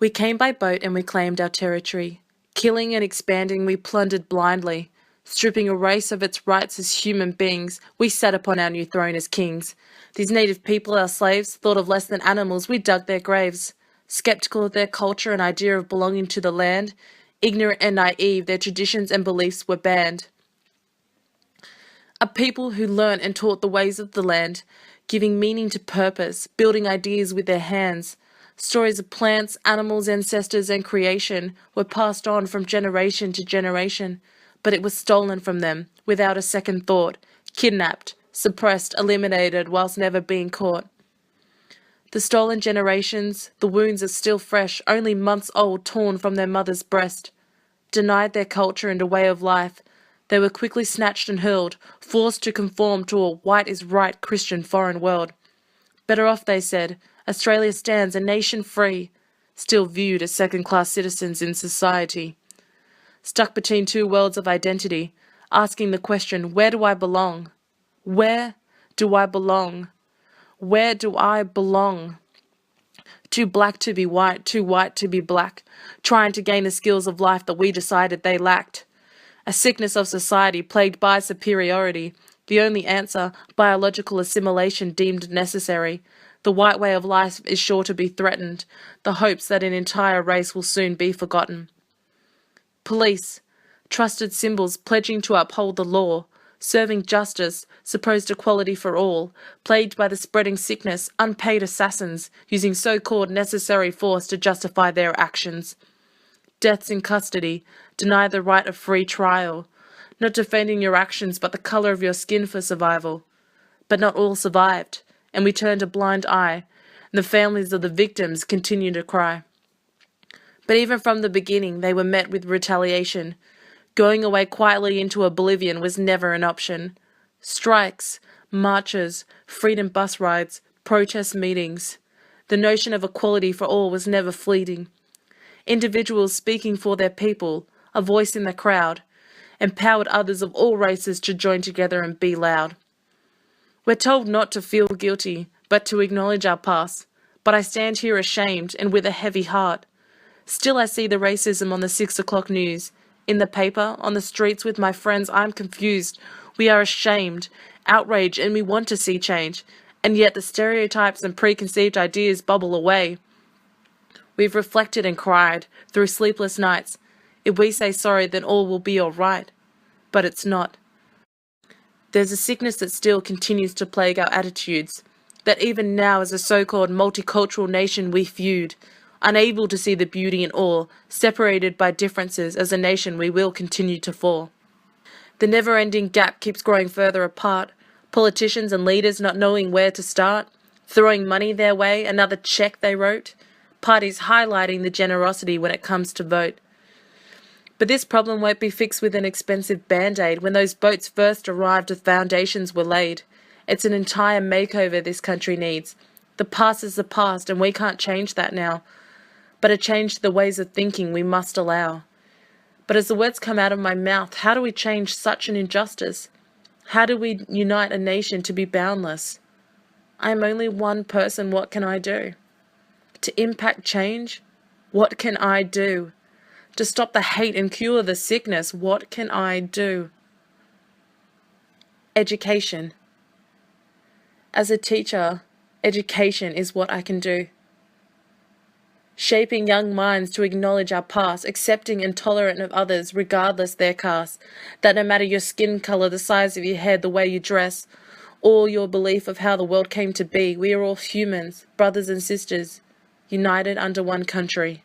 We came by boat and we claimed our territory. Killing and expanding, we plundered blindly. Stripping a race of its rights as human beings, we sat upon our new throne as kings. These native people, our slaves, thought of less than animals, we dug their graves. Skeptical of their culture and idea of belonging to the land, ignorant and naive, their traditions and beliefs were banned. A people who learnt and taught the ways of the land, giving meaning to purpose, building ideas with their hands. Stories of plants, animals, ancestors, and creation were passed on from generation to generation, but it was stolen from them without a second thought, kidnapped, suppressed, eliminated whilst never being caught. The stolen generations, the wounds are still fresh, only months old, torn from their mother's breast. Denied their culture and a way of life, they were quickly snatched and hurled, forced to conform to a white is right Christian foreign world. Better off, they said, Australia stands a nation free, still viewed as second-class citizens in society. Stuck between two worlds of identity, asking the question, where do I belong? Where do I belong? Where do I belong? Too black to be white, too white to be black, trying to gain the skills of life that we decided they lacked. A sickness of society plagued by superiority, the only answer, biological assimilation deemed necessary. The white way of life is sure to be threatened, the hopes that an entire race will soon be forgotten. Police, trusted symbols pledging to uphold the law, serving justice, supposed equality for all, plagued by the spreading sickness, unpaid assassins, using so-called necessary force to justify their actions. Deaths in custody, deny the right of free trial, not defending your actions but the colour of your skin for survival. But not all survived, and we turned a blind eye, and the families of the victims continued to cry. But even from the beginning, they were met with retaliation. Going away quietly into oblivion was never an option. Strikes, marches, freedom bus rides, protest meetings. The notion of equality for all was never fleeting. Individuals speaking for their people, a voice in the crowd, empowered others of all races to join together and be loud. We're told not to feel guilty, but to acknowledge our past. But I stand here ashamed and with a heavy heart. Still I see the racism on the 6 o'clock news. In the paper, on the streets with my friends, I'm confused. We are ashamed, outraged, and we want to see change. And yet the stereotypes and preconceived ideas bubble away. We've reflected and cried through sleepless nights. If we say sorry, then all will be all right. But it's not. There's a sickness that still continues to plague our attitudes, that even now as a so-called multicultural nation we feud. Unable to see the beauty in all, separated by differences, as a nation we will continue to fall. The never-ending gap keeps growing further apart, politicians and leaders not knowing where to start, throwing money their way, another check they wrote, parties highlighting the generosity when it comes to vote. But this problem won't be fixed with an expensive band-aid. When those boats first arrived, the foundations were laid. It's an entire makeover this country needs. The past is the past, and we can't change that now. But a change to the ways of thinking we must allow. But as the words come out of my mouth, how do we change such an injustice? How do we unite a nation to be boundless? I am only one person, what can I do? To impact change, what can I do? To stop the hate and cure the sickness, what can I do? Education. As a teacher, education is what I can do. Shaping young minds to acknowledge our past, accepting and tolerant of others regardless their caste, that no matter your skin colour, the size of your head, the way you dress, or your belief of how the world came to be, we are all humans, brothers and sisters, united under one country.